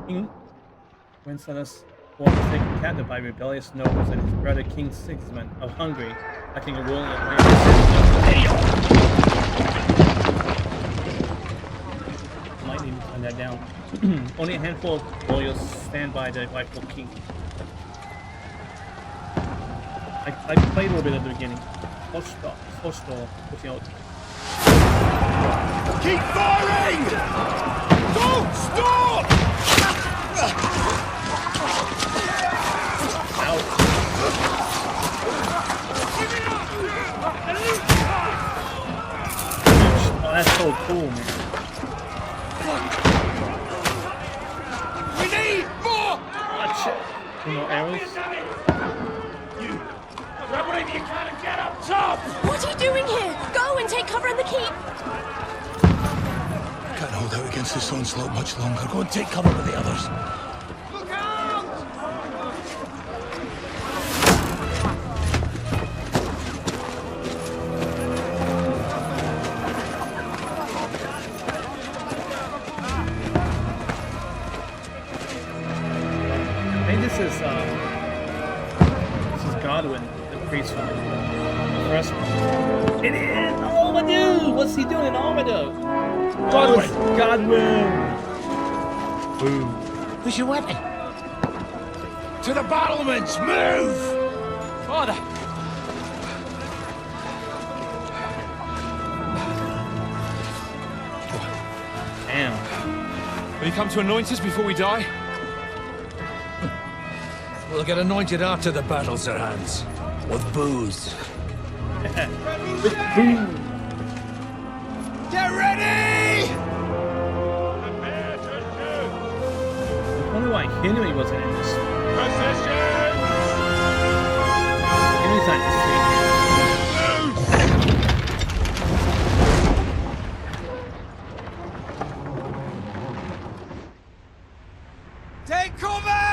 King Wenceslaus was taken captive by rebellious nobles and his brother King Sigismund of Hungary, acting a ruling might need to turn that down. Only a handful of loyals stand by the rightful king. I played a little bit at the beginning. Hostile, with the Keep firing! Don't stop! Ouch. Oh, that's so cool, man. We need more! Watch it. You know, arrows? You! Grab whatever you can and get up top! What are you doing here? Go and take cover in the keep! Can't hold out against this onslaught much longer. Go and take cover with the others. Look out! I think this is Godwin, the priest from the first one. It is! Oh my dude! What's he doing? Oh my dude! Godwin! Godwin! Boom. Who's your weapon? To the battlements! Move! Father! Damn. Will you come to anoint us before we die? We'll get anointed after the battles are hands. With booze. With boom. Get ready! I wonder why Henry wasn't in this. Position! Henry's not in this scene. Take cover!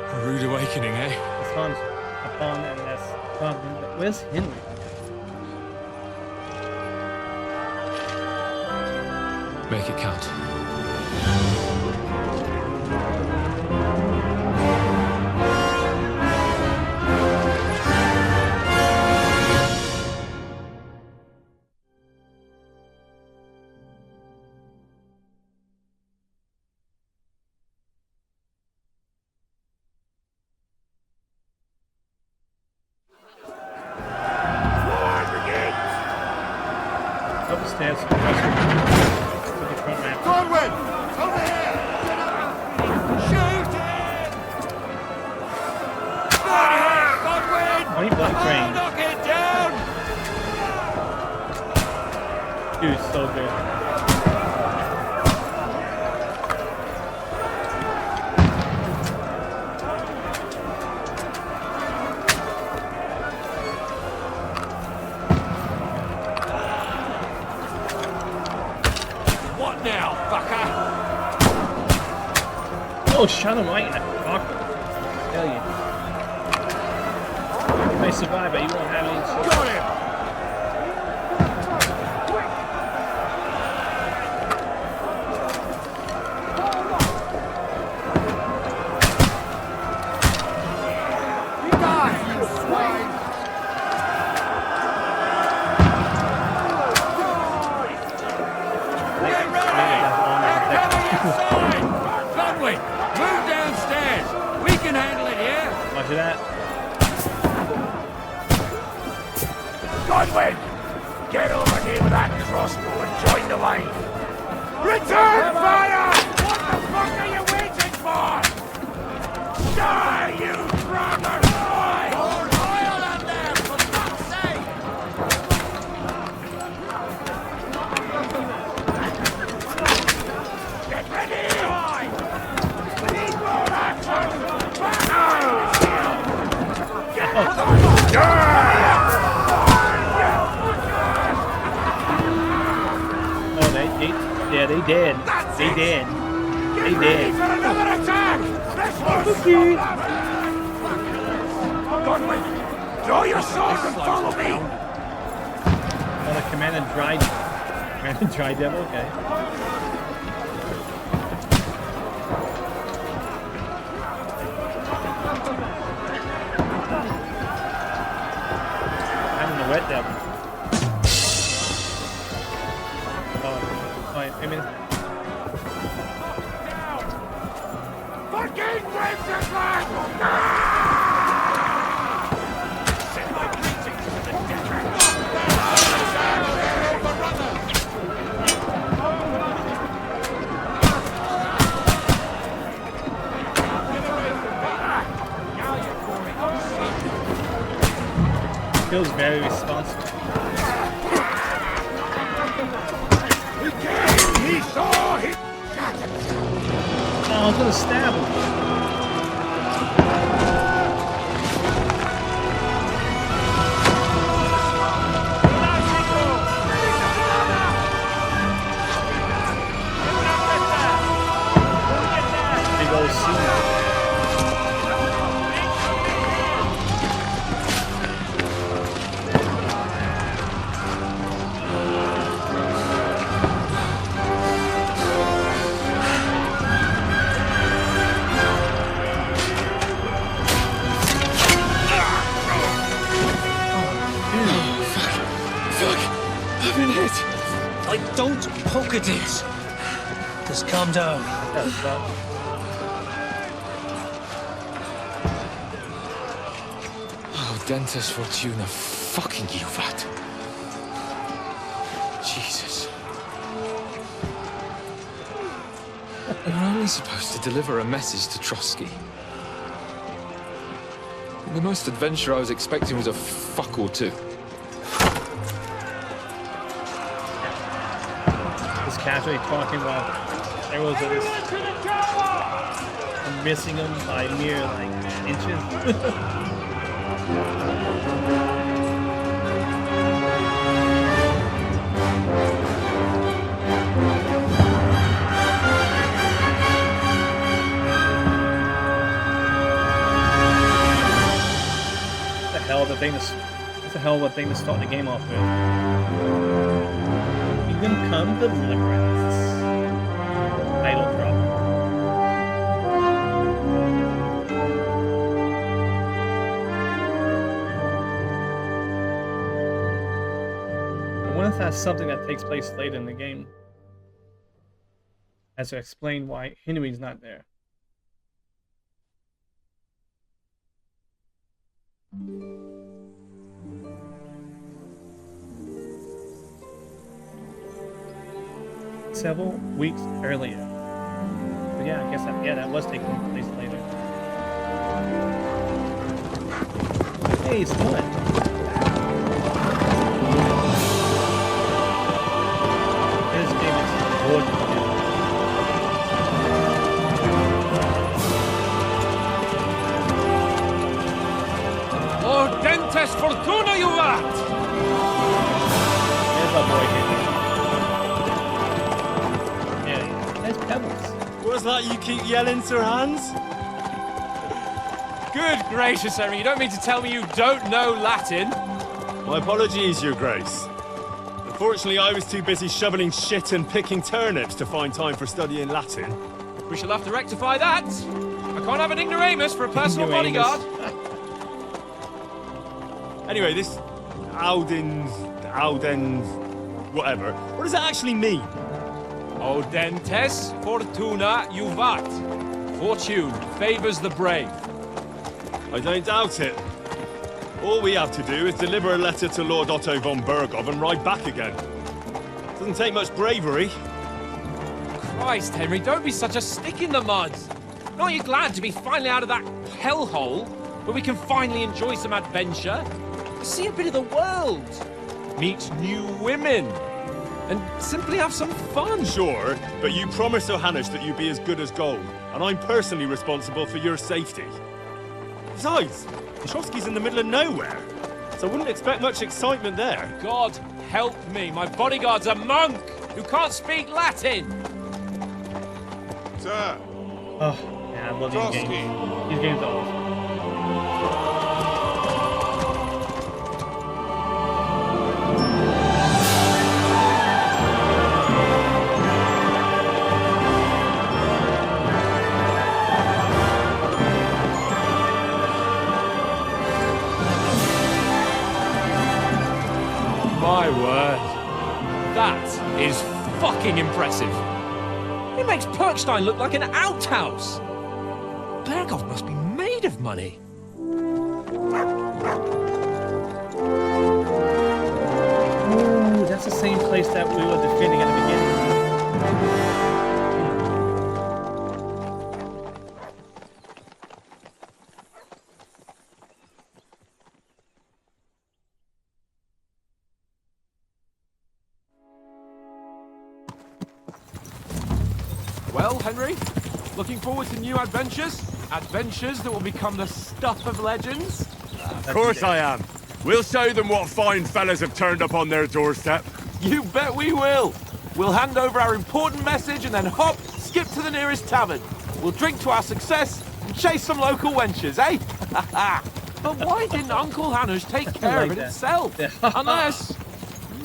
A rude awakening, eh? The sun's upon and that's Godwin. Where's Henry? Make it count. Upstairs. To the front map. Godwin! Over here! Shoot it! Godwin! Why are you black train? Knock it down! Dude, so good. What now, fucker? Oh, shot him right in the cockpit. Hell yeah. You may survive, but you won't have any. Got him! Die, you swine! Get ready! Coming inside! Godwin, move downstairs! We can handle it here! Watch that. Godwin! Get over here with that crossbow and join the line! Return fire! What the fuck are you waiting for? Die, you brother! Die! More oil in there, for fuck's sake! Get ready! Die! We need more action! Oh, yeah, they did. That's They it. did. Get They ready did. for another attack! This one's Okay. Godwin, draw your sword and follow me! Oh, the command and dry. Command and dry devil. Okay. I'm the wet devil. Oh, maybe. Fucking waves of life! Send my greetings to the Feels very responsible. He came! He saw! He... Oh, I was gonna stab him. Big old scene. I've been hit. Like, don't poke at it. Just calm down. That sucks. Oh, Dentes Fortuna, fucking you, vat. Jesus. You're only supposed to deliver a message to Trotsky. The most adventure I was expecting was a fuck or two. Just casually talking while arrows are just I'm missing them by mere like inches. That's a hell of a thing to start the game off with. Kingdom Come Deliverance. Title drop. I wonder if that's something that takes place later in the game. As to explain why Henry's not there. Several weeks earlier. But yeah, I guess that was taking place later. Hey, it's fun. This game is gorgeous, dude. Oh, Dentes Fortuna, you vat! There's my boy here. Yeah, nice pebbles. What's that you keep yelling, Sir Hans? Good gracious, Henry, you don't mean to tell me you don't know Latin? My apologies, Your Grace. Unfortunately, I was too busy shoveling shit and picking turnips to find time for studying Latin. We shall have to rectify that. I can't have an ignoramus for a personal Ignoramus. bodyguard. Anyway, this Audens, whatever. What does that actually mean? Oh, Dentes Fortuna Juvat. Fortune favors the brave. I don't doubt it. All we have to do is deliver a letter to Lord Otto von Bergov and ride back again. Doesn't take much bravery. Christ, Henry, don't be such a stick in the mud. Aren't you glad to be finally out of that hellhole where we can finally enjoy some adventure? See a bit of the world, meet new women, and simply have some fun. Sure, but you promised Johannes that you'd be as good as gold, and I'm personally responsible for your safety. Besides, Trotsky's in the middle of nowhere, so I wouldn't expect much excitement there. God help me, my bodyguard's a monk who can't speak Latin! Sir, Oh, yeah, I love these Trotsky. games. These games are awesome. My word. That is fucking impressive. It makes Perkstein look like an outhouse. Berghoff must be made of money. Ooh, that's the same place that we were defending at the beginning. Well, Henry, looking forward to new adventures? Adventures that will become the stuff of legends? Of course I am. We'll show them what fine fellas have turned up on their doorstep. You bet we will! We'll hand over our important message and then hop, skip to the nearest tavern. We'll drink to our success and chase some local wenches, eh? But why didn't Uncle Hanush take care like of it that. himself? Yeah. Unless,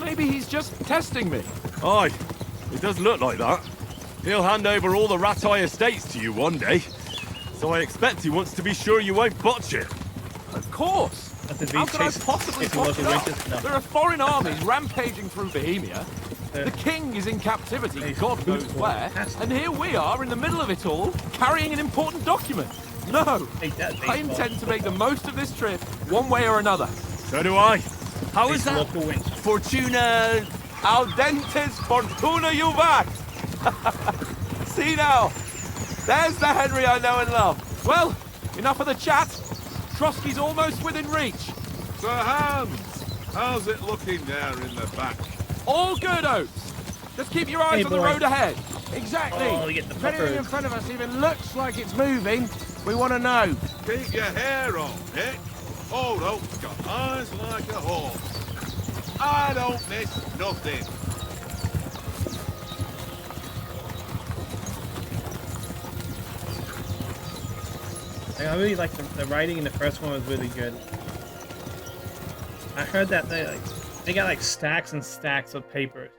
maybe he's just testing me. Aye, it does look like that. He'll hand over all the Ratai estates to you one day. So I expect he wants to be sure you won't botch it. Of course! That's the How beach could I chase- possibly chasing botch local it up? wenches? No. There are foreign armies rampaging through Bohemia. The king is in captivity, Hey, God knows beautiful. where, and here we are in the middle of it all, carrying an important document. No, Take that, I baseball. intend to make the most of this trip, one way or another. So do I. How is These that? local wenches. Fortuna... Audentes fortuna juvat! See now, there's the Henry I know and love. Well, enough of the chat. Trotsky's almost within reach. Sir Hans, how's it looking there in the back? All good, Oates. Just keep your eyes Hey, on the boy. road ahead. Exactly. Oh, you get the If anything in fuckers. front of us even looks like it's moving, we want to know. Keep your hair on, Nick. Old Oak's got eyes like a hawk. I don't miss nothing. I really like the writing in the first one was really good. I heard that they got like stacks and stacks of papers,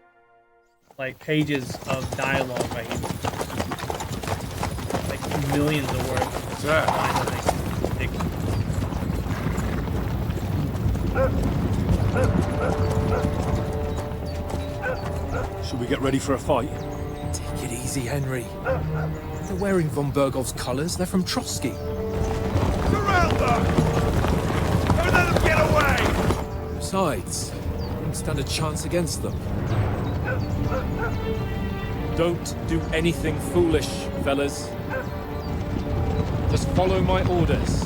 like pages of dialogue writing, like millions of words. Sir. Lines, I think. Ridiculous. Should we get ready for a fight? Take it easy, Henry. They're wearing von Bergov's colours. They're from Trotsky. Surround them! Don't let them get away! Besides, we wouldn't stand a chance against them. Don't do anything foolish, fellas. Just follow my orders.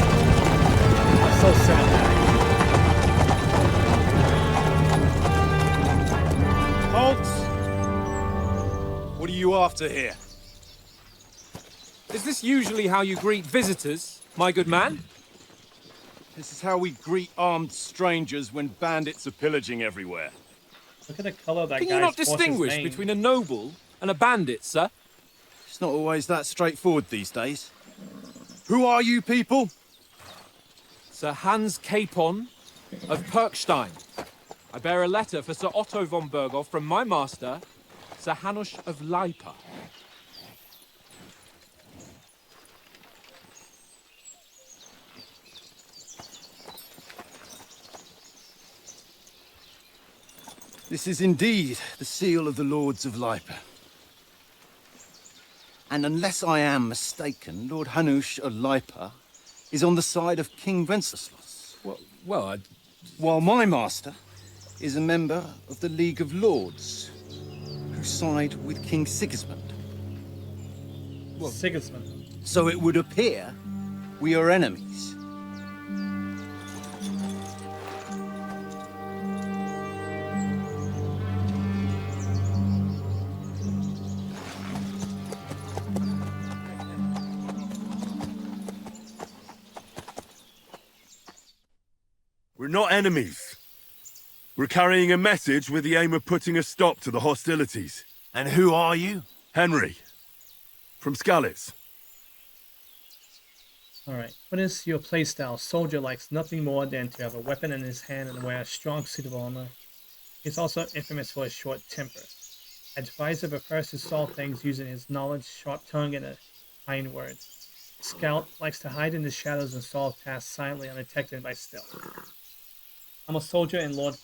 That's so cinematic. Halt! What are you after here? Is this usually how you greet visitors, my good man? This is how we greet armed strangers when bandits are pillaging everywhere. Look at the color of that Can guy's you not horse's distinguish mane. between a noble and a bandit, sir? It's not always that straightforward these days. Who are you people? Sir Hans Capon of Perkstein. I bear a letter for Sir Otto von Berghoff from my master, Sir Hanush of Lipa. This is indeed the seal of the Lords of Lipa. And unless I am mistaken, Lord Hanush of Lipa is on the side of King Wenceslas, Well, while my master is a member of the League of Lords, who side with King Sigismund. Sigismund. So it would appear we are enemies. not enemies. We're carrying a message with the aim of putting a stop to the hostilities. And who are you? Henry. From Skalitz. Alright, what is your playstyle? Soldier likes nothing more than to have a weapon in his hand and wear a strong suit of armor. He's also infamous for his short temper. Advisor prefers to solve things using his knowledge, sharp tongue, and a kind word. Scout likes to hide in the shadows and solve tasks silently undetected by stealth. I'm a soldier and Lord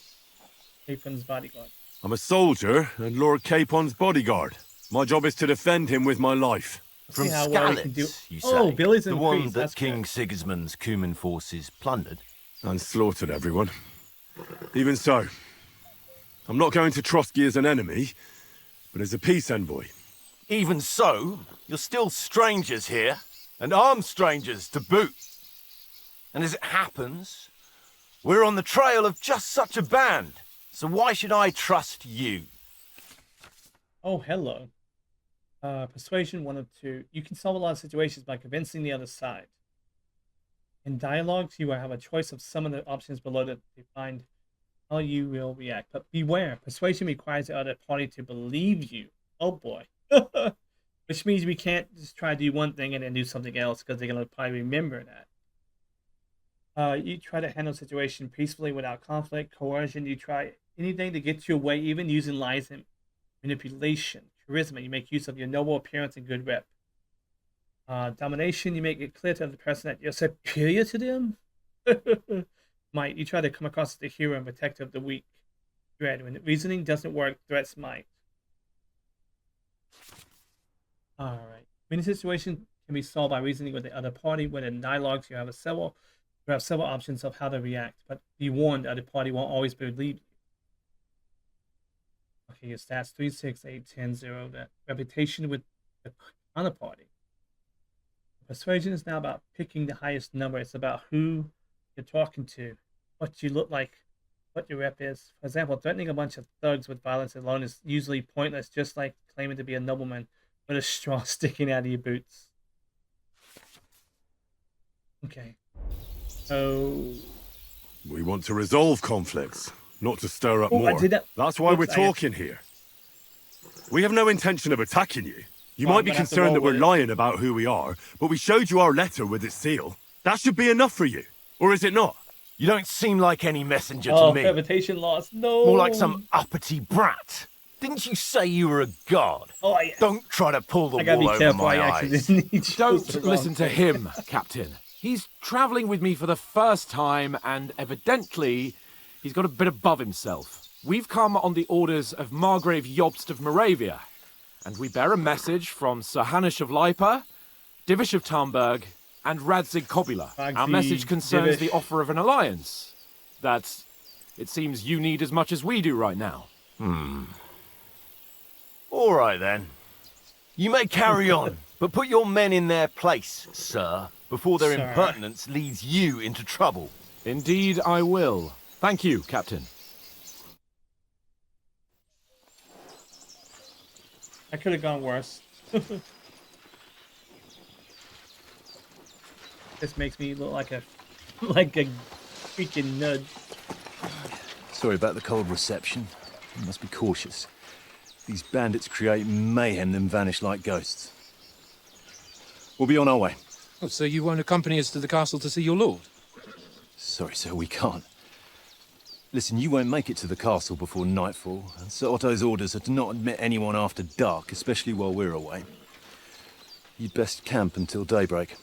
Capon's bodyguard. I'm a soldier and Lord Capon's bodyguard. My job is to defend him with my life. From See how well he can do. Skalitz, you say? Oh, Billy's the in one priest, that that's King good. Sigismund's Cuman forces plundered. And slaughtered everyone. Even so, I'm not going to Trotsky as an enemy, but as a peace envoy. Even so, you're still strangers here, and armed strangers to boot. And as it happens, we're on the trail of just such a band. So why should I trust you? Oh, hello. Persuasion 1 of 2. You can solve a lot of situations by convincing the other side. In dialogues, you will have a choice of some of the options below that define how you will react. But beware, persuasion requires the other party to believe you. Oh boy. Which means we can't just try to do one thing and then do something else because they're going to probably remember that. You try to handle a situation peacefully without conflict, coercion. You try anything to get your way, even using lies and manipulation. Charisma, you make use of your noble appearance and good rep. Domination, you make it clear to the person that you're superior to them. Might, you try to come across as the hero and protector of the weak. Dread, when reasoning doesn't work, threats might. Alright. Many situations can be solved by reasoning with the other party. When in dialogues, you have several options of how to react, but be warned, the other party won't always believe you. Okay, your stats 3, 6, 8, 10, 0. That reputation with the counterparty. Persuasion is now about picking the highest number. It's about who you're talking to, what you look like, what your rep is. For example, threatening a bunch of thugs with violence alone is usually pointless, just like claiming to be a nobleman with a straw sticking out of your boots. Okay. So We want to resolve conflicts, not to stir up I more. did that. That's why we're Oops, talking here. We have no intention of attacking you. You Well, might be I'm gonna have to concerned that roll we're with it. lying about who we are, but we showed you our letter with its seal. That should be enough for you. Or is it not? You don't seem like any messenger Oh, to me. reputation loss. No. More like some uppity brat. Didn't you say you were a god? Oh, yeah. Don't try to pull the I gotta wool be over careful. my I eyes. accidentally chose the Don't wrong listen to thing. him, Captain. He's travelling with me for the first time, and evidently, he's got a bit above himself. We've come on the orders of Margrave Jobst of Moravia, and we bear a message from Sir Hanush of Lipa, Divish of Tarnberg, and Radzig Kobula. Our Radzig, message concerns Divish. the offer of an alliance that it seems you need as much as we do right now. All right, then. You may carry on, but put your men in their place, sir, before their Sir. impertinence leads you into trouble. Indeed, I will. Thank you, Captain. I could have gone worse. This makes me look like a freaking nerd. Sorry about the cold reception. You must be cautious. These bandits create mayhem, then vanish like ghosts. We'll be on our way. Oh, so you won't accompany us to the castle to see your lord? Sorry, sir, we can't. Listen, you won't make it to the castle before nightfall, and Sir Otto's orders are to not admit anyone after dark, especially while we're away. You'd best camp until daybreak.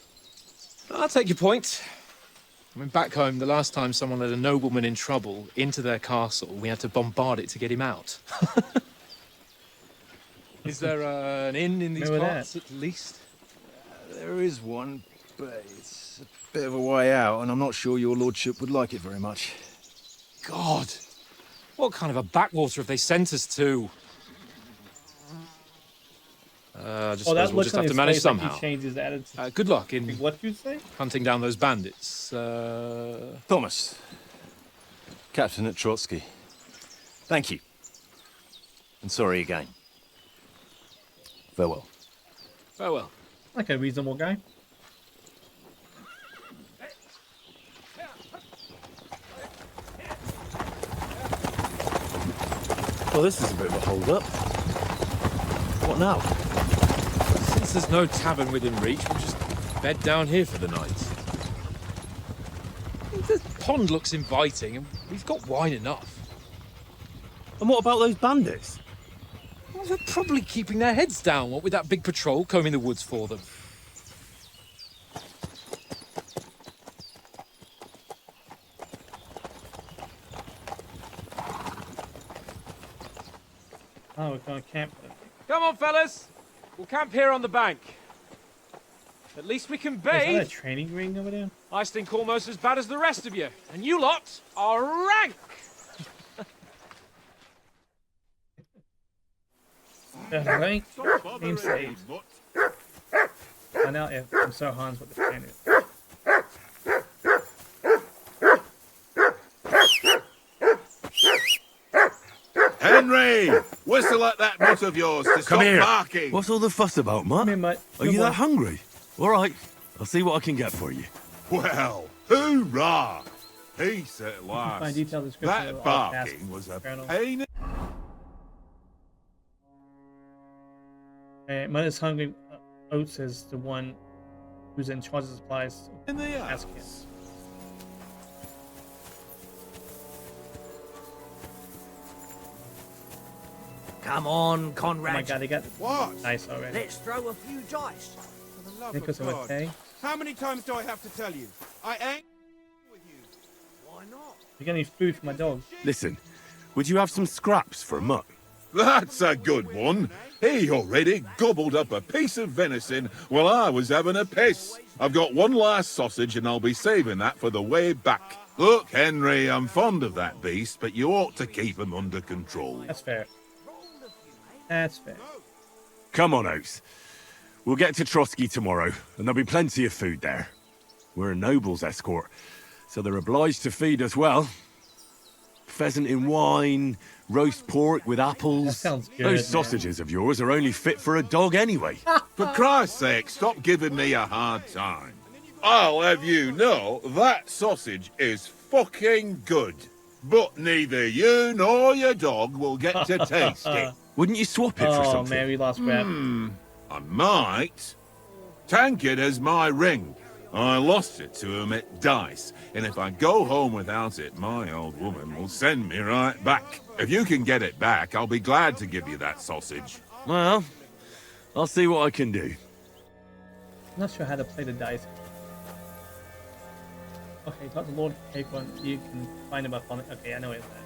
I'll take your point. I mean, back home, the last time someone let a nobleman in trouble into their castle, we had to bombard it to get him out. Is there an inn in these Remember parts, at least? There is one, but it's a bit of a way out, and I'm not sure your lordship would like it very much. God! What kind of a backwater have they sent us to? I just Oh, that suppose we'll looks just on have to his manage face like somehow. he changed his attitude. Good luck in What you say? hunting down those bandits. Thomas, Captain at Trotsky. Thank you. And sorry again. Farewell. Farewell. Like a reasonable guy. Well, this is a bit of a hold-up. What now? Since there's no tavern within reach, we'll just bed down here for the night. The pond looks inviting, and we've got wine enough. And what about those bandits? Well, they're probably keeping their heads down, what with that big patrol combing the woods for them. Oh, we're going to camp then. Come on, fellas. We'll camp here on the bank. At least we can Is that a bathe. training ring over there? I stink almost as bad as the rest of you. And you lot are rank! Right? Stop Game bothering saved. me, mutt. Find out if I'm so Hans what the plan is. Henry! Whistle at that mutt of yours to stop here. barking. What's all the fuss about, Mutt? Come here, Mutt. Are you Good that boy. hungry? All right, I'll see what I can get for you. Well, hoorah! Peace at Find last. detailed description of That all tasks. barking was a Colonel. pain. Mutt is hungry. Oates is the one who's in charge of supplies. in the Ask him. ass. Come on, Oh my Conrad. god, they got What? nice already. Let's throw a few dice. For the love Nicholas of God. okay? How many times do I have to tell you? I ain't with you. Why not? You got any food for my dog? Listen, would you have some scraps for a Mutt? That's a good one. He already gobbled up a piece of venison while I was having a piss. I've got one last sausage and I'll be saving that for the way back. Look, Henry, I'm fond of that beast, but you ought to keep him under control. That's fair. That's fair. Come on, Oates. We'll get to Trotsky tomorrow, and there'll be plenty of food there. We're a noble's escort, so they're obliged to feed us well. Pheasant in wine, roast pork with apples. That sounds good, Those man. sausages of yours are only fit for a dog anyway. For Christ's sake, stop giving me a hard time. I'll have you know that sausage is fucking good. But neither you nor your dog will get to taste it. Wouldn't you swap it for Oh something? man, we lost Brad. I might. Tankard has my ring. I lost it to him at dice, and if I go home without it, my old woman will send me right back. If you can get it back, I'll be glad to give you that sausage. Well, I'll see what I can do. I'm not sure how to play the dice. Okay, talk to Lord Capon. You can find him up on it. Okay, I know it's that.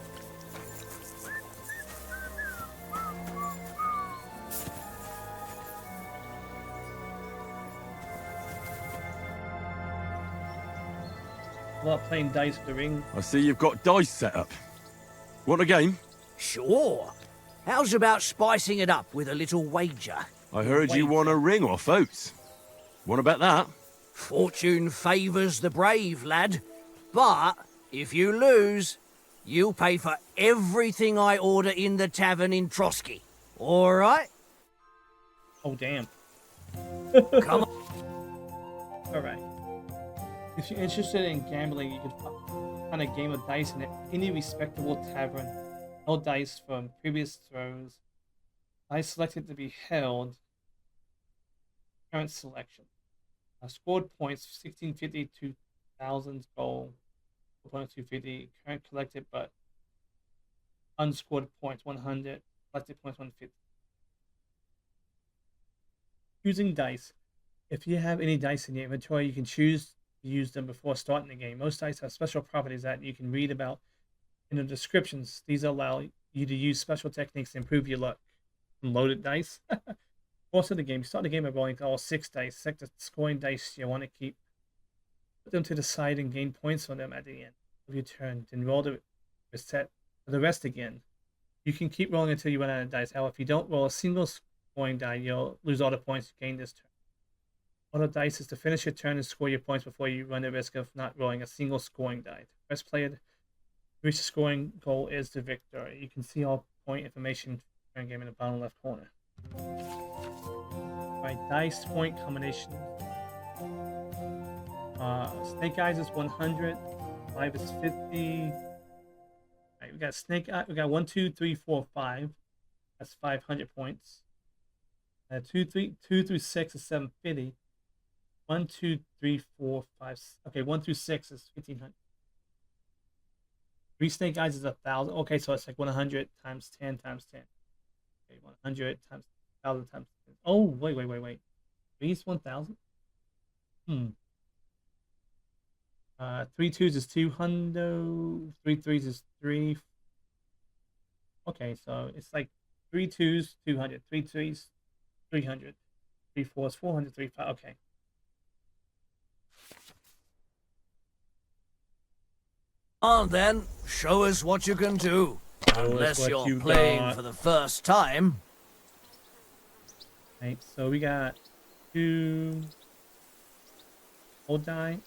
A lot playing dice with the ring. I see you've got dice set up. Want a game? Sure. How's about spicing it up with a little wager? I heard you won a ring off Oates. Want to bet that? Fortune favours the brave, lad. But if you lose, you'll pay for everything I order in the tavern in Trotsky. All right? Oh damn. Come on. All right. If you're interested in gambling, you can find a game of dice in any respectable tavern. No dice from previous throws. Dice selected to be held. Current selection. Scored points 1650 to 1000 gold. Opponent 250. Current collected but unscored points 100. Collected points 150. Choosing dice. If you have any dice in your inventory, you can choose to use them before starting the game. Most dice have special properties that you can read about in the descriptions. These allow you to use special techniques to improve your luck. Loaded dice. Also, the game. Start the game by rolling all 6 dice. Select the scoring dice you want to keep. Put them to the side and gain points on them at the end of your turn. Then roll the set for the rest again. You can keep rolling until you run out of dice. However, if you don't roll a single scoring die, you'll lose all the points you gained this turn. Auto dice is to finish your turn and score your points before you run the risk of not rolling a single scoring die. The first player to reach the scoring goal is the victor. You can see all point information for the game in the bottom left corner. Right, dice point combination. Snake eyes is 100. 5 is 50. Right, we got Snake Eye. We got 1, 2, 3, 4, 5. That's 500 points. 2 through 6 is 750. 1, 2, 3, 4, 5. Okay, 1 through 6 is 1500. 3 Snake Eyes is 1,000. Okay, so it's like 100 times 10 times 10. Okay, 100 times 1,000 times 10. Oh, wait. Three's 1,000. 3 twos is 200. 3 threes is 3. Okay, so it's like 3 twos, 200. 3 threes, 300. 3 fours, 400. 3 5. Okay. On then, show us what you can do. Unless you're playing for the first time. Right, so we got 2 hold die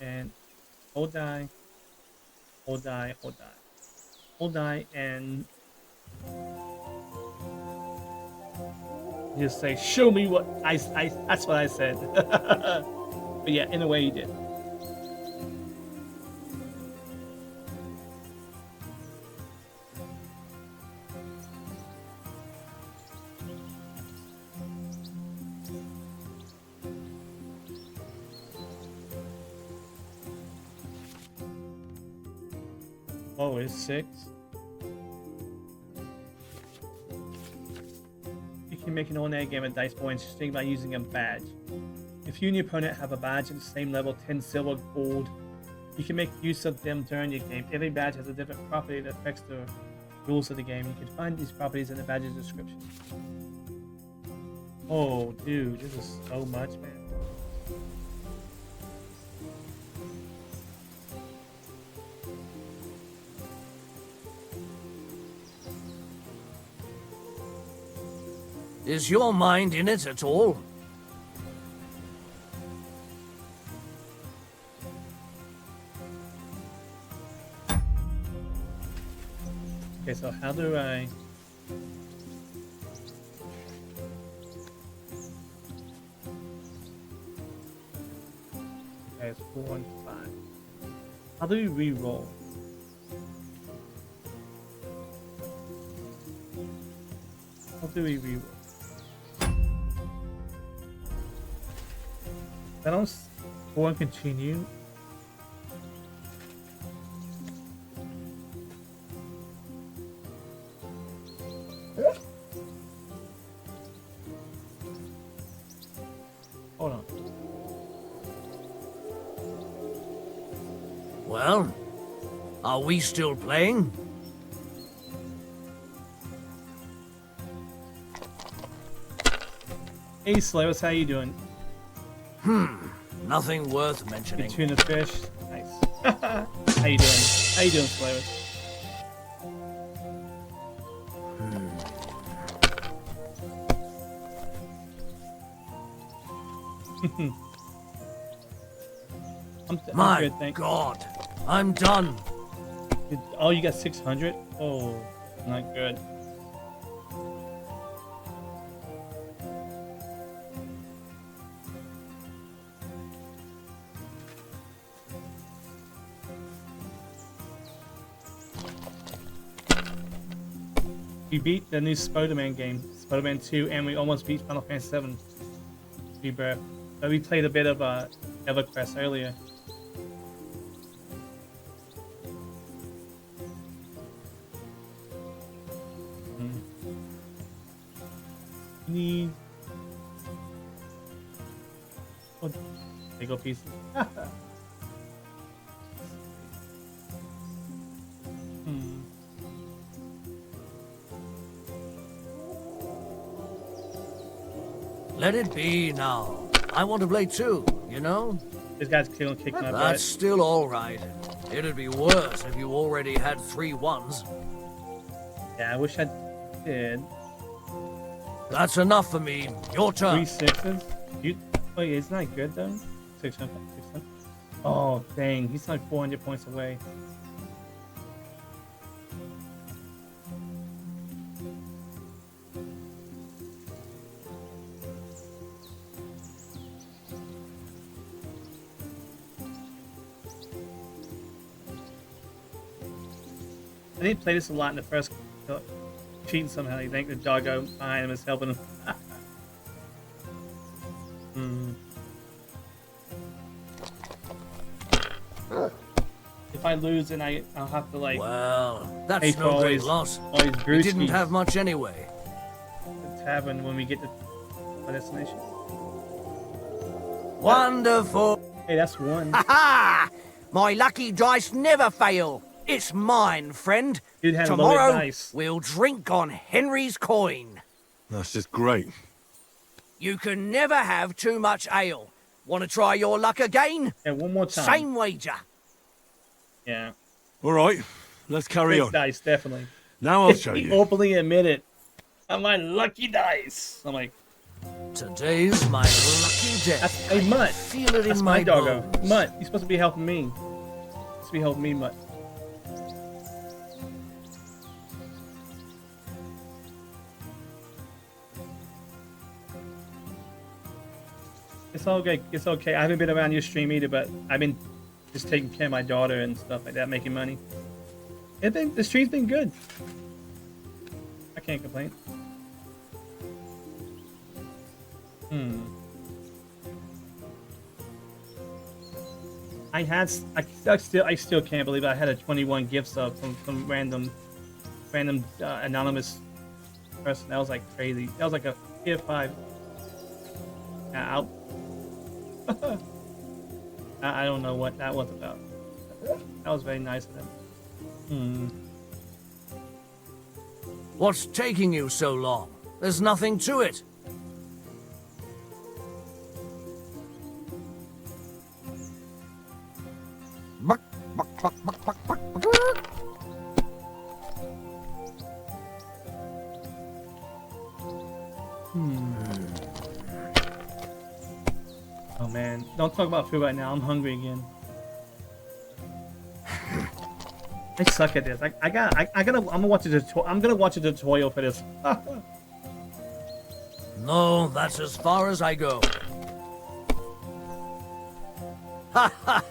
and hold die, hold die, hold die, hold die, and just say, show me what I that's what I said. But yeah, in a way, he did. Oh, it's 6. You can make an ordinary game of dice more interesting by using a badge. If you and your opponent have a badge at the same level, 10 silver, gold, you can make use of them during your game. Every badge has a different property that affects the rules of the game. You can find these properties in the badge's description. Oh, dude, this is so much, man. Is your mind in it at all? Okay, so how do I... Okay, it's 4 and 5. How do we re-roll? How do we re-roll? I don't go and continue. Hold on. Well, are we still playing? Hey Slavers, how you doing? Nothing worth mentioning. Good tuna fish. Nice. How you doing? How you doing, Slavers? My good, thanks. God, I'm done. Oh, you got 600? Oh, not good. We beat the new Spider-Man game, Spider-Man 2, and we almost beat Final Fantasy 7 Rebirth. But we played a bit of EverQuest earlier. Need Lego pieces. Let it be now. I want to play too, you know? This guy's killing kick my butt. That's still alright. It'd be worse if you already had 3 ones. Yeah, I wish I did. That's enough for me. Your turn. 3 6s? Wait, isn't that good though? 600, 600. Oh, dang. He's like 400 points away. I didn't play this a lot in the first. Cheating somehow. You think the doggo behind him is helping him. If I lose, then I'll have to like. Well, pay that's for no all great these- loss. all these We didn't brewskis. have much anyway. The tavern when we get to my destination. Wonderful. Hey, that's one. Ha ha! My lucky dice never fail. It's mine, friend. Dude had loaded Tomorrow, dice. we'll drink on Henry's coin. That's just great. You can never have too much ale. Want to try your luck again? Yeah, one more time. Same wager. Yeah. All right, let's carry Big on. dice, definitely. Now I'll show He you. openly admitted, "I'm my lucky dice." I'm like, Today's my lucky day. "Hey, Mutt, Feel it that's in my my doggo. bones. Mutt, you're supposed to be helping me. Supposed to be helping me, Mutt." It's all okay. It's okay. I haven't been around your stream either, but I've been just taking care of my daughter and stuff like that, making money. The stream's been good. I can't complain. I still can't believe I had a 21 gift sub from some random anonymous person. That was like crazy. That was like a tier 5. Out. I don't know what that was about. That was very nice of them. What's taking you so long? There's nothing to it. Oh man, don't talk about food right now. I'm hungry again. I suck at this. I'm gonna watch a tutorial. I'm gonna watch a tutorial for this. No, that's as far as I go. Ha ha!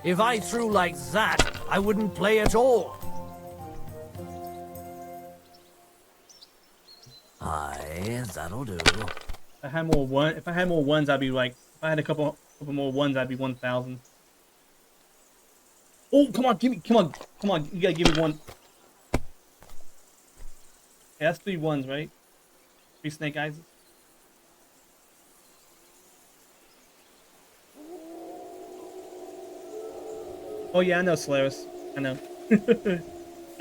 If I threw like that, I wouldn't play at all. Aye, that'll do. If I had more ones, I'd be like. If I had a couple more ones, I'd be 1,000. Oh, come on, come on! You gotta give me one. Yeah, that's 3 ones, right? 3 snake eyes. Oh yeah, I know Solaris. I know. That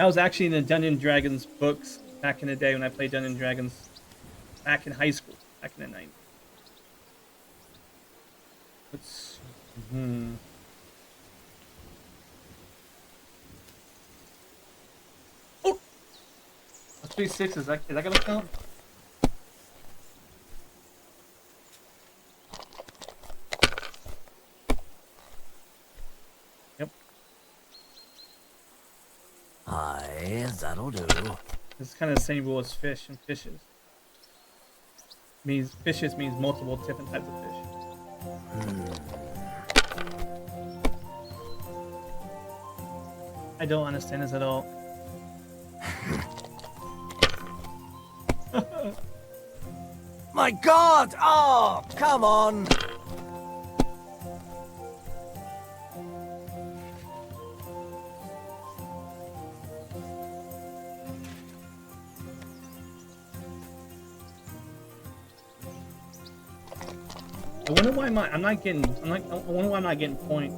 was actually in the Dungeons & Dragons books back in the day when I played Dungeons & Dragons back in high school, back in the 90s. Let's see. Oh! That's 3 6s. Is that gonna count? Yep. Aye, that'll do. It's kind of the same rule as fish and fishes. Fishes means multiple different types of fish. I don't understand this at all. My God! Oh, come on! I wonder why I wonder why I'm not getting points.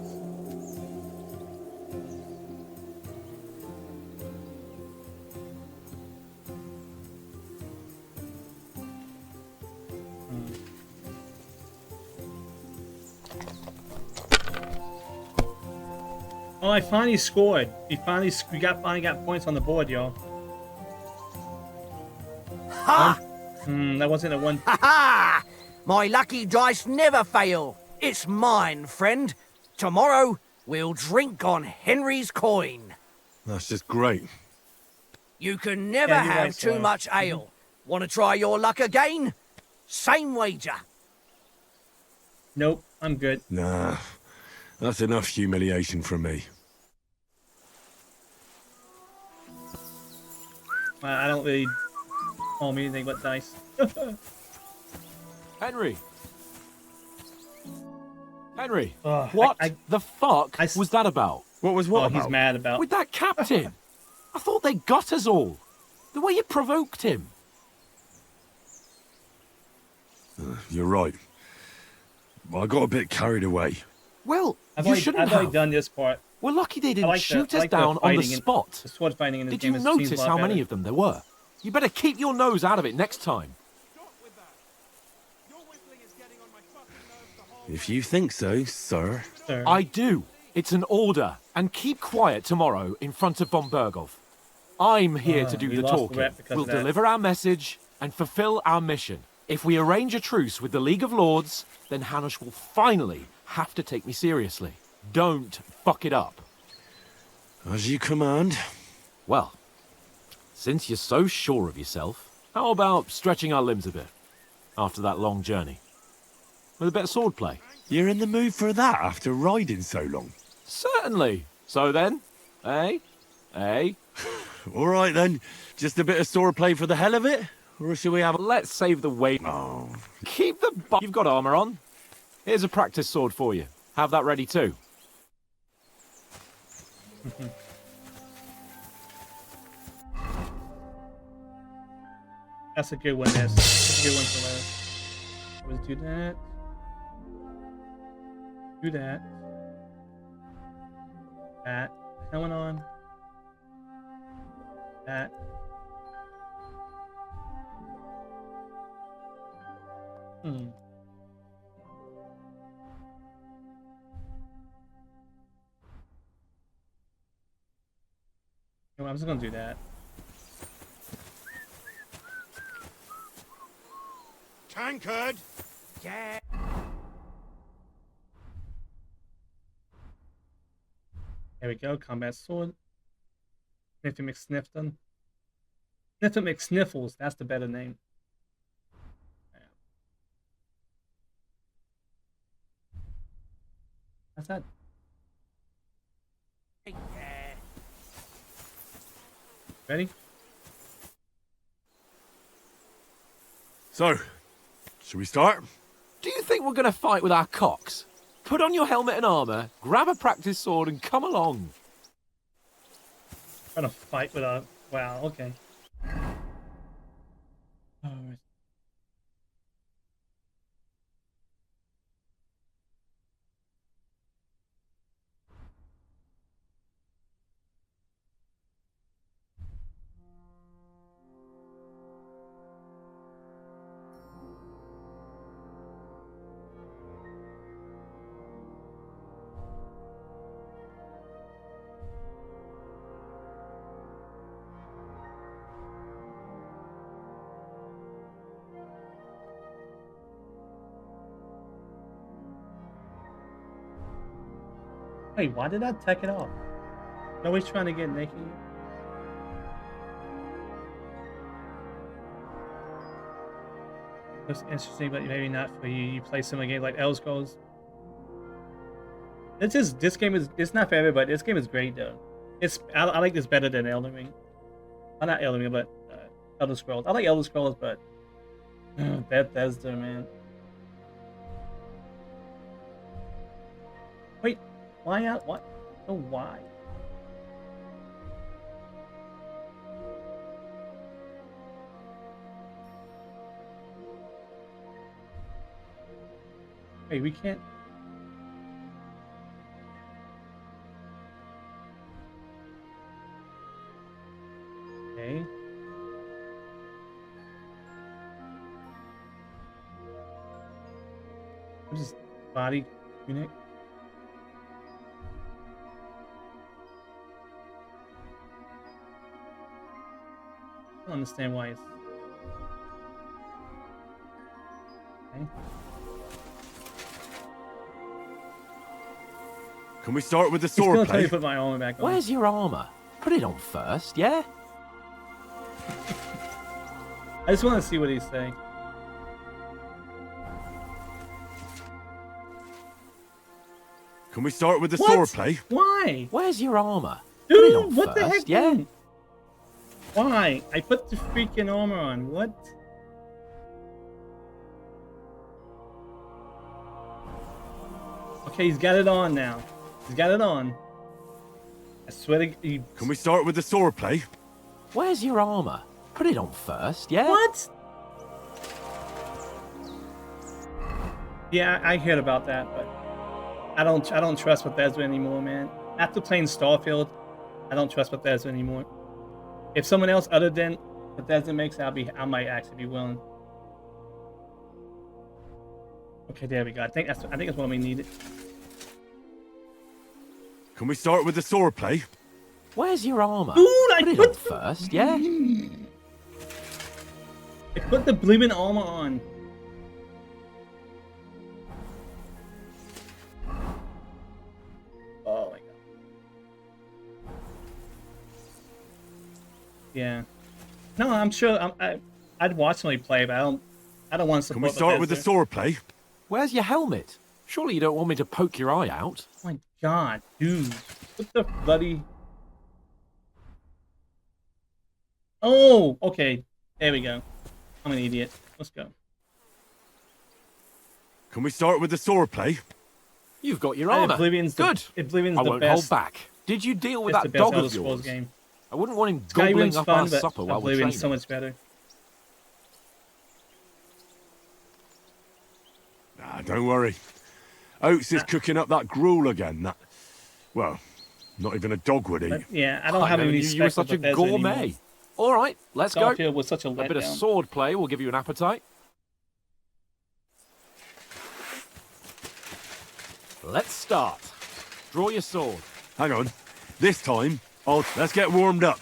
Oh, I finally scored. We finally got points on the board, y'all. Ha! That wasn't a one. Ha ha! My lucky dice never fail. It's mine, friend. Tomorrow, we'll drink on Henry's coin. That's just great. You can never Yeah, you're have right, too Sawyer. much ale. Want to try your luck again? Same wager. Nope, I'm good. Nah, that's enough humiliation from me. I don't really call me anything but dice. Henry. Henry, Ugh, what the fuck was that about? What was what about? He's mad about. With that captain. I thought they got us all. The way you provoked him. You're right. I got a bit carried away. Well, I've you already, shouldn't I've have. already done this part. We're lucky they didn't I like shoot us down on the spot. The sword fighting in this Did game you seems a notice lot how many better. of them there were? You better keep your nose out of it next time. If you think so, sir. I do. It's an order. And keep quiet tomorrow in front of von Bergov. I'm here to do we the lost the talking. rep because We'll of that. deliver our message and fulfill our mission. If we arrange a truce with the League of Lords, then Hanush will finally have to take me seriously. Don't fuck it up. As you command. Well, since you're so sure of yourself, how about stretching our limbs a bit after that long journey? With a bit of swordplay. You're in the mood for that after riding so long? Certainly. So then, eh? All right then. Just a bit of swordplay for the hell of it? Or shall we have... Let's save the weight. Oh. Keep the You've got armor on. Here's a practice sword for you. Have that ready too. That's a good one, this. That's a good one for last. Let's do that. Do that. That. Helmet on. That. No, I'm just gonna do that. Tankard! Yeah. There we go, combat sword. Sniffy McSniffton. Sniffy McSniffles, that's the better name. That's that. Ready? So, shall we start? Do you think we're going to fight with our cocks? Put on your helmet and armor, grab a practice sword, and come along. Trying to fight with a... Wow, okay. Alright. Wait, why did I take it off? Nobody's trying to get naked. It's interesting, but maybe not for you. You play similar games like Elder Scrolls. This game is, it's not for everybody. This game is great though. I like this better than Elden Ring. Well, not Elden Ring, but Elder Scrolls. I like Elder Scrolls, but Bethesda, man. Wait, why out? What? Oh, why? Hey, we can't. Okay. What is body tunic? I don't understand why it's. Okay. Can we start with the He's gonna tell swordplay? me to put my armor back on. Where's your armor? Put it on first, yeah? I just want to see what he's saying. Can we start with the What? swordplay? Why? Where's your armor? Put it on Dude, what the first, heck? yeah? Man? Why? I put the freaking armor on. What? Okay, he's got it on now. He's got it on. I swear to he... Can we start with the swordplay? Where's your armor? Put it on first, yeah? What? Yeah, I heard about that, but I don't trust Bethesda anymore, man. After playing Starfield, I don't trust Bethesda anymore. If someone else other than Bethesda makes it, I might actually be willing. Okay, there we go. I think that's what we needed. Can we start with the swordplay? Where's your armor? Dude, put it on first, yeah? I put the blooming armor on. Oh my god. Yeah. No, I'm sure. I'd watch somebody play, but I don't want to support. Can we start with the swordplay? Where's your helmet? Surely you don't want me to poke your eye out. Oh my god, dude! What the bloody? Oh, okay. There we go. I'm an idiot. Let's go. Can we start with the swordplay? You've got your armor. Oblivion's Good. Oblivion's I the won't best. hold back. Did you deal with It's that the best dog Elder of Scrolls yours? game. I wouldn't want him gobbling Skyrim's up fun, our but supper while we're Oblivion's training. so much better. Nah, don't worry. Oates is cooking up that gruel again. That, well, not even a dog would eat. But, yeah, I don't have any respect You were for such a Bethesda gourmet. anymore. All right, let's go. Starfield was such a bit of letdown. sword play will give you an appetite. Let's start. Draw your sword. Hang on. This time, let's get warmed up.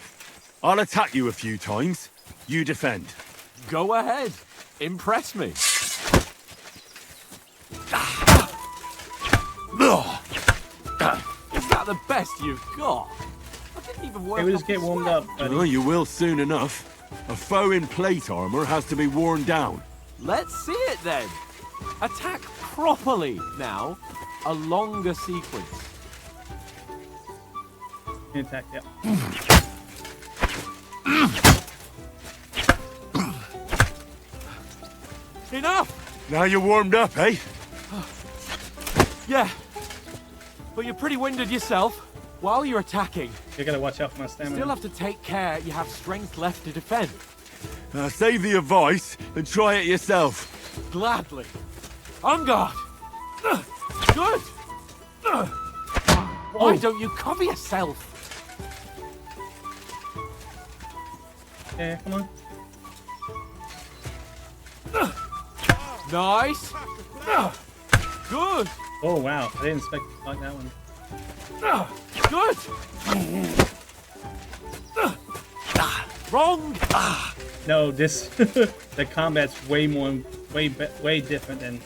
I'll attack you a few times. You defend. Go ahead. Impress me. Is that the best you've got? I didn't even work Hey, we just up get the warmed sweat. up, buddy. Well, you will soon enough. A foe in plate armor has to be worn down. Let's see it then. Attack properly now. A longer sequence. Attack, yeah. Enough! Now you're warmed up, eh? Yeah. But you're pretty winded yourself. While you're attacking, You gotta watch out for my you stamina. still have to take care you have strength left to defend. Save the advice and try it yourself. Gladly. On guard. Good. Why don't you cover yourself? Yeah, come on. Nice. Good. Oh wow, I didn't expect to like that one. Good. Wrong. No, this the combat's way different than.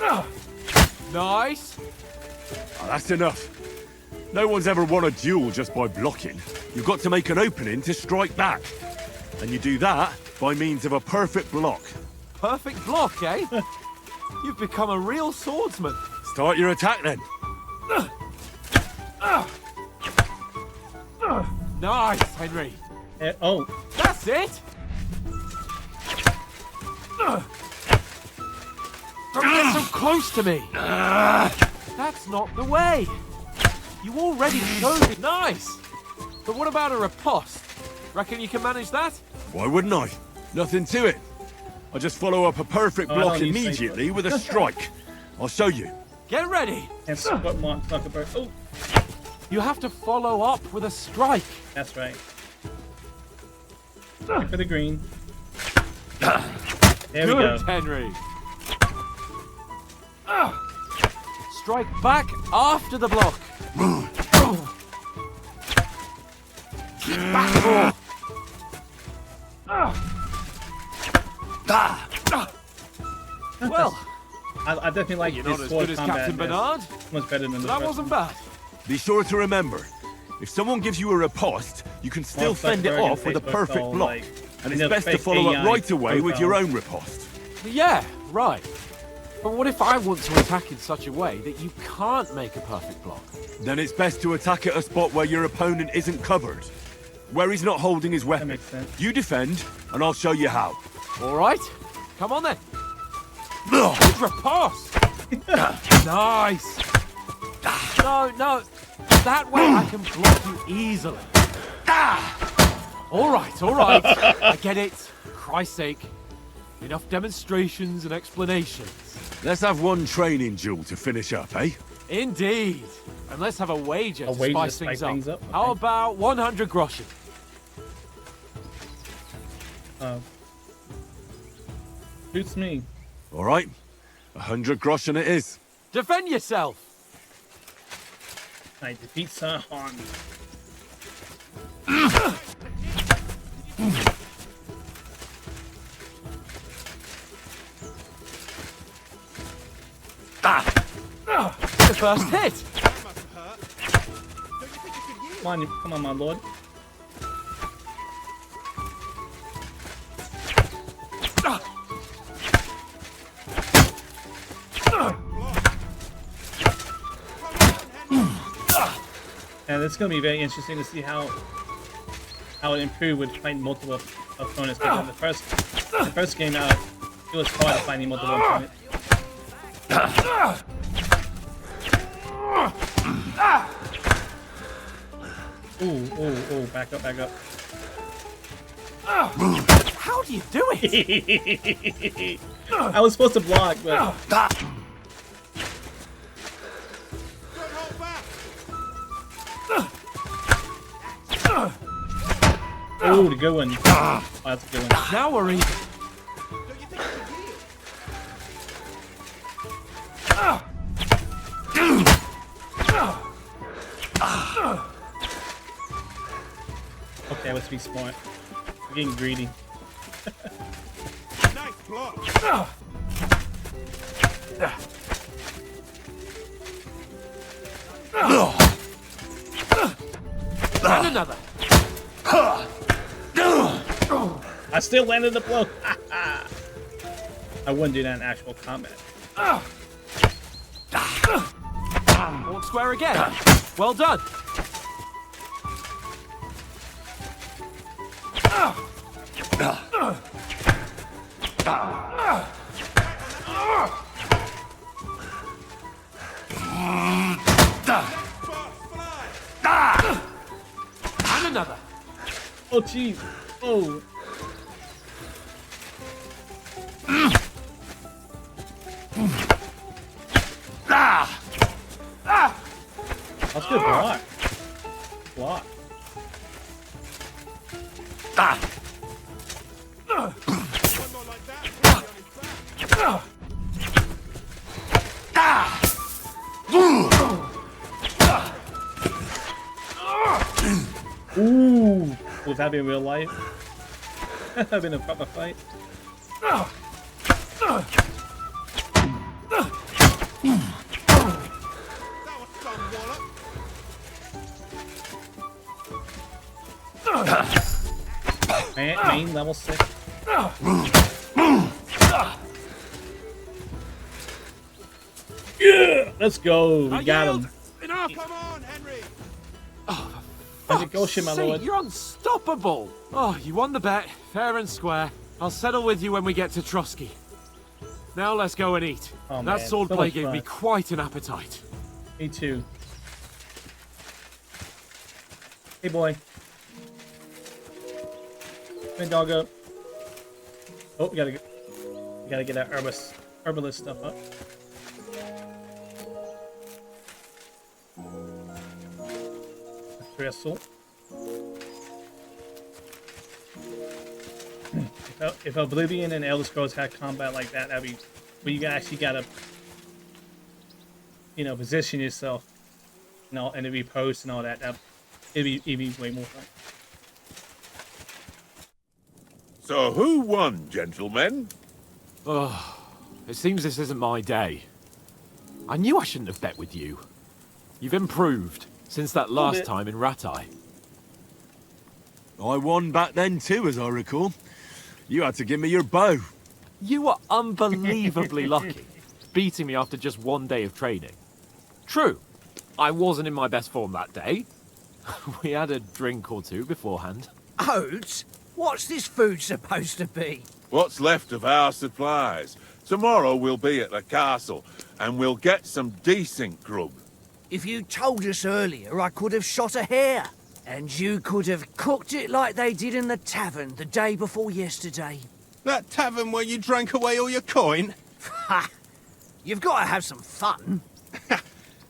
Nice. Oh, that's enough. No one's ever won a duel just by blocking. You've got to make an opening to strike back. And you do that by means of a perfect block. Perfect block, eh? You've become a real swordsman. Start your attack then. Nice, Henry. Oh, That's it. Don't get so close to me. That's not the way. You already showed it. Nice. But what about a riposte? Reckon you can manage that? Why wouldn't I? Nothing to it. I just follow up a perfect I block don't use immediately Facebook. with a strike. I'll show you. Get ready. and Scott Mark Zuckerberg. Oh, You have to follow up with a strike. that's right. Look for the green. There we Good, go. Henry. Strike back after the block. Back more. Well, I definitely like you're this not as sword good as combat. Captain It's Bernard. much better than the That rest wasn't of them. bad. Be sure to remember, if someone gives you a riposte, you can still Mark fend it Zuckerberg off and with a Facebook's perfect all block. like- And you know, it's best to fake follow AI up right away with your profiles. own riposte. Yeah, right. But what if I want to attack in such a way that you can't make a perfect block? Then it's best to attack at a spot where your opponent isn't covered. where he's not holding his weapon. makes sense. You defend, and I'll show you how. All right. Come on then. Good riposte. Nice. No, no. That way I can block you easily. All right, all right. I get it. For Christ's sake. Enough demonstrations and explanations. Let's have one training duel to finish up, eh? Indeed. And let's have a wager to wager to spice spice things up. things up, How okay. about 100 groschen? Shoots me. All right. 100 groschen it is. Defend yourself. I defeat Sir Han. The first hit. Come on, my lord. And it's going to be very interesting to see how it improved with fighting multiple opponents. Because in the first game out, it was hard finding multiple opponents. Ooh, back up. How do you do it? I was supposed to block, but... Oh, the good one. Oh, that's a good one. Now we're even. Okay, let's be smart. We're getting greedy. Nice block. And another. I still landed the blow. I wouldn't do that in actual combat. Walk square again. Well done. And another. Oh, jeez. Oh. That's good block. Block. Ooh. Was that in real life? I've been a proper fight. Main level 6. Yeah, let's go. We got him. Enough! Come on, Henry! How's it go, shit, my lord? You're unstoppable. Oh, you won the bet, fair and square. I'll settle with you when we get to Trotsky. Now let's go and eat. Oh, that man, swordplay so gave much me fun. quite an appetite. Me too. Hey, boy. Come in, doggo. Oh, we gotta get that herbalist stuff up. Crystal. If Oblivion and Elder Scrolls had combat like that, that'd be where you actually gotta, position yourself, and it'd be post and all that. It'd be way more fun. So who won, gentlemen? Oh, it seems this isn't my day. I knew I shouldn't have bet with you. You've improved since that last time in Ratai. I won back then too, as I recall. You had to give me your bow. You were unbelievably lucky, beating me after just one day of training. True, I wasn't in my best form that day. We had a drink or two beforehand. Oats? What's this food supposed to be? What's left of our supplies. Tomorrow we'll be at the castle, and we'll get some decent grub. If you told us earlier, I could have shot a hare. And you could have cooked it like they did in the tavern the day before yesterday. That tavern where you drank away all your coin? Ha! You've got to have some fun.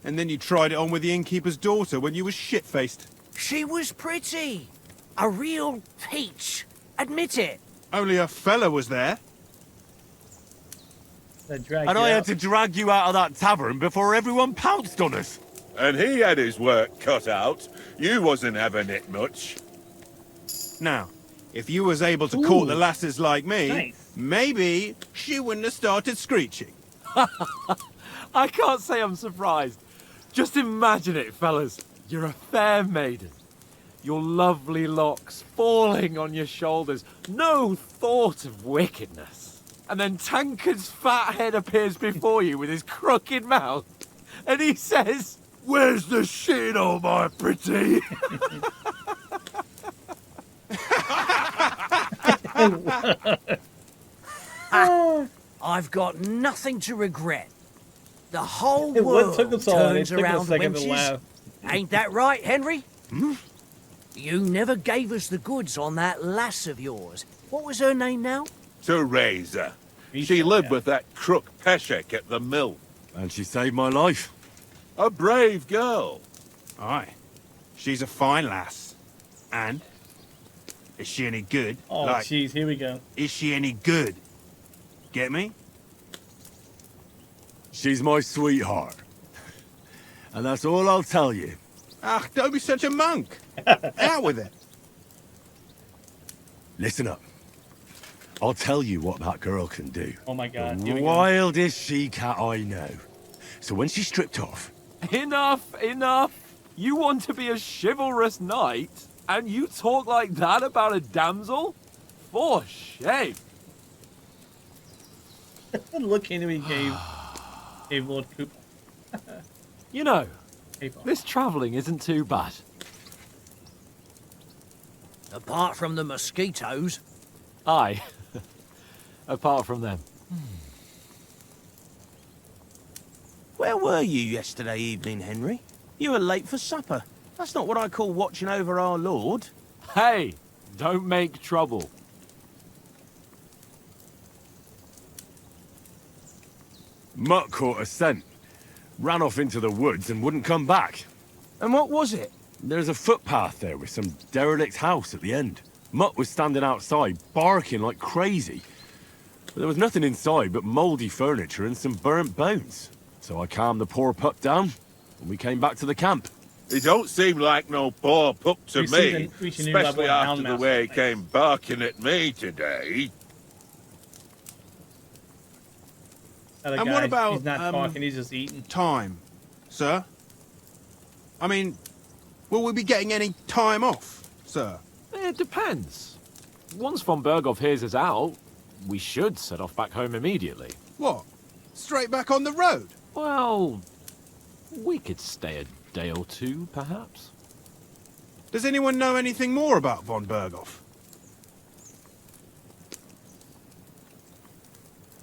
And then you tried it on with the innkeeper's daughter when you were shit-faced. She was pretty. A real peach. Admit it. Only a fella was there. And I had to drag you out of that tavern before everyone pounced on us. And he had his work cut out. You wasn't having it much. Now, if you was able to court the lasses like me, maybe she wouldn't have started screeching. I can't say I'm surprised. Just imagine it, fellas. You're a fair maiden. Your lovely locks falling on your shoulders. No thought of wickedness. And then Tankard's fat head appears before you with his crooked mouth. And he says, "Where's the shit, oh my pretty?" I've got nothing to regret. The whole What world took us all? It turns took us a around second to wenches. laugh. Ain't that right, Henry? You never gave us the goods on that lass of yours. What was her name now? Teresa. She lived with that crook Peshek at the mill. And she saved my life. A brave girl. Aye. She's a fine lass. And? Is she any good? Oh, jeez, here we go. Is she any good? Get me? She's my sweetheart. And that's all I'll tell you. Ah, don't be such a monk. Out with it. Listen up. I'll tell you what that girl can do. Oh my god. The Here we go. wildest she-cat I know. So when she's stripped off... Enough, enough. You want to be a chivalrous knight, and you talk like that about a damsel? For shame. Look into he gave Lord Cooper. You know, Hey, Bob. this travelling isn't too bad. Apart from the mosquitoes. Aye. Apart from them. Where were you yesterday evening, Henry? You were late for supper. That's not what I call watching over our lord. Hey, don't make trouble. Mutt caught a scent. Ran off into the woods and wouldn't come back. And what was it? There's a footpath there with some derelict house at the end. Mutt was standing outside, barking like crazy. But there was nothing inside but mouldy furniture and some burnt bones. So I calmed the poor pup down, and we came back to the camp. He don't seem like no poor pup to We me, should know especially about after the Houndmaster. way he came barking at me today. Other And guy, what about, he's not talking, he's just eating. Time, sir? I mean, will we be getting any time off, sir? It depends. Once von Berghoff hears us out, we should set off back home immediately. What? Straight back on the road? Well, we could stay a day or two, perhaps. Does anyone know anything more about von Berghoff?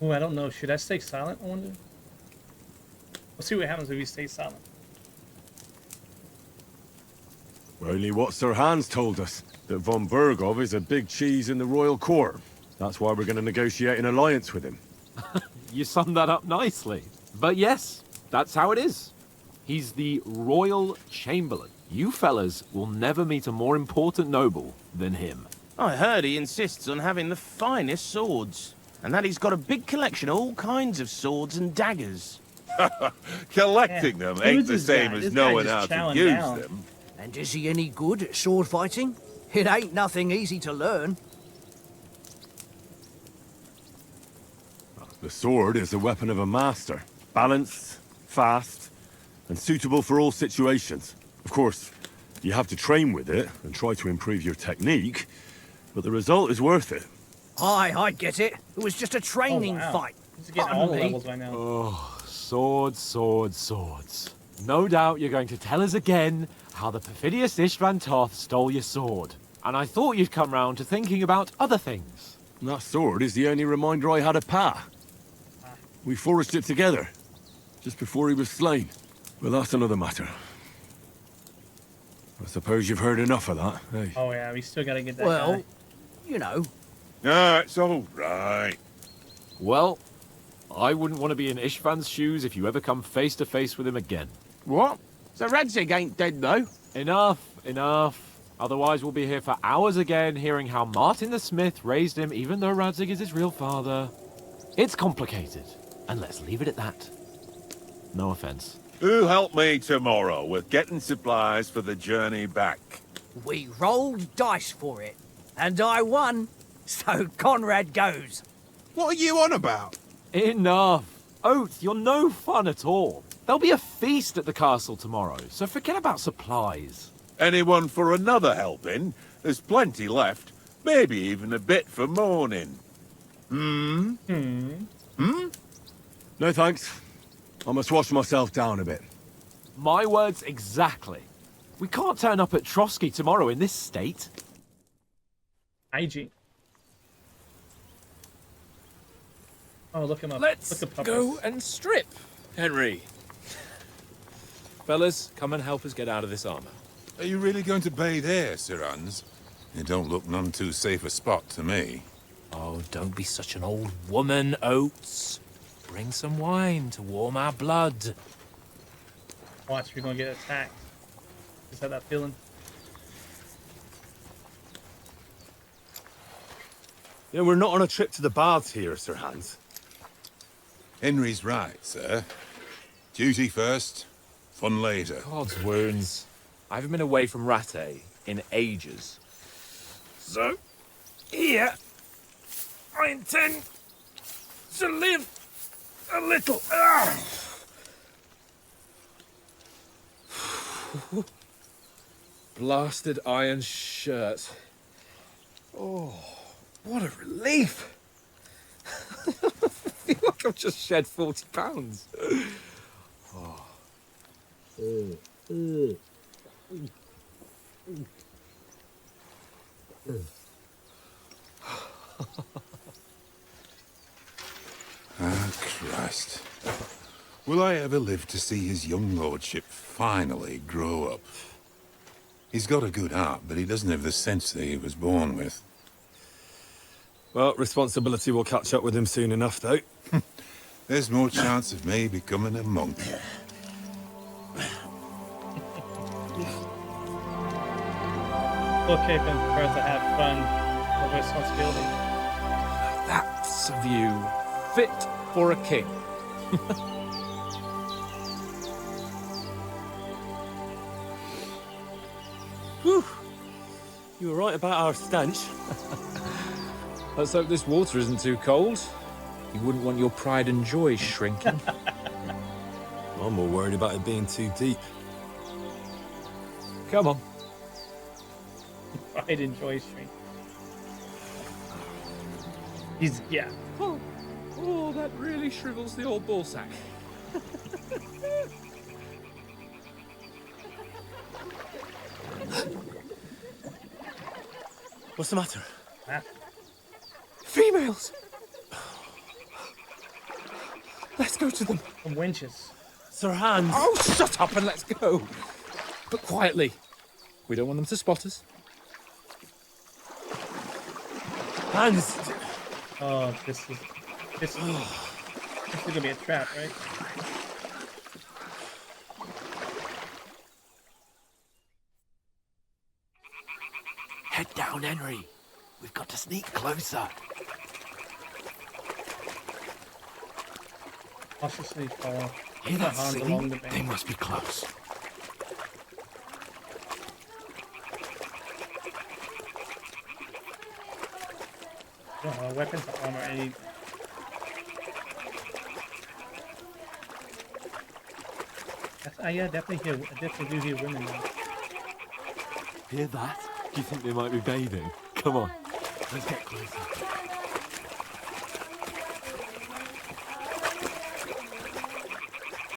Oh, I don't know. Should I stay silent, I wonder? We'll see what happens if we stay silent. Only what Sir Hans told us, that von Berghoff is a big cheese in the royal court. That's why we're going to negotiate an alliance with him. You summed that up nicely. But yes, that's how it is. He's the Royal Chamberlain. You fellas will never meet a more important noble than him. I heard he insists on having the finest swords. And that he's got a big collection of all kinds of swords and daggers. Collecting them ain't the same as knowing how to use down. them. And is he any good at sword fighting? It ain't nothing easy to learn. The sword is the weapon of a master. Balanced, fast, and suitable for all situations. Of course, you have to train with it and try to improve your technique, but the result is worth it. Aye, I get it. It was just a training wow. fight. He's getting Pardon all the me. levels right now. Oh, swords, swords, swords. No doubt you're going to tell us again how the perfidious Istvan Toth stole your sword. And I thought you'd come round to thinking about other things. That sword is the only reminder I had of Pa. We forged it together, just before he was slain. But that's another matter. I suppose you've heard enough of that, eh? Oh yeah, we still gotta get that Well, guy. you know. No, it's all right. Well, I wouldn't want to be in Istvan's shoes if you ever come face to face with him again. What? So Radzig ain't dead, though? Enough. Otherwise we'll be here for hours again, hearing how Martin the Smith raised him even though Radzig is his real father. It's complicated, and let's leave it at that. No offense. Who help me tomorrow with getting supplies for the journey back? We rolled dice for it, and I won, so Conrad goes. What are you on about? Enough. Oath, you're no fun at all. There'll be a feast at the castle tomorrow, so forget about supplies. Anyone for another helping? There's plenty left. Maybe even a bit for morning. No thanks. I must wash myself down a bit. My words exactly. We can't turn up at Trotsky tomorrow in this state. IG. Oh, look him up. Let's look at go and strip, Henry. Fellas, come and help us get out of this armor. Are you really going to bathe here, Sir Hans? It don't look none too safe a spot to me. Oh, don't be such an old woman, Oates. Bring some wine to warm our blood. Watch, we're gonna get attacked. Just have that feeling. You know, we're not on a trip to the baths here, Sir Hans. Henry's right, sir. Duty first, fun later. God's wounds. I haven't been away from Rattay in ages. So, here, I intend to live a little. Blasted iron shirt. Oh, what a relief. I feel like I've just shed 40 pounds. Oh. Ah, Christ. Will I ever live to see his young lordship finally grow up? He's got a good heart, but he doesn't have the sense that he was born with. Well, responsibility will catch up with him soon enough, though. There's more chance of me becoming a monk. Okay, then prepared to have fun over responsibility. That's a view fit for a king. Whew. You were right about our stench. Let's hope this water isn't too cold. You wouldn't want your pride and joy shrinking. I'm more worried about it being too deep. Come on. Pride and joy string. He's, yeah. Oh, that really shrivels the old ball sack. What's the matter? Ah. Females! Let's go to them. Some winches. Sir Hans! Oh, shut up and let's go. But quietly. We don't want them to spot us. Hans! Oh, this is gonna be a trap, right? Head down, Henry. We've got to sneak closer. Cautiously fall. Hear that Hans along singing? the bank. They must be close. Weapons, armor, anything. Yeah, definitely do hear women now. Hear that? Do you think they might be bathing? Come on, let's get closer.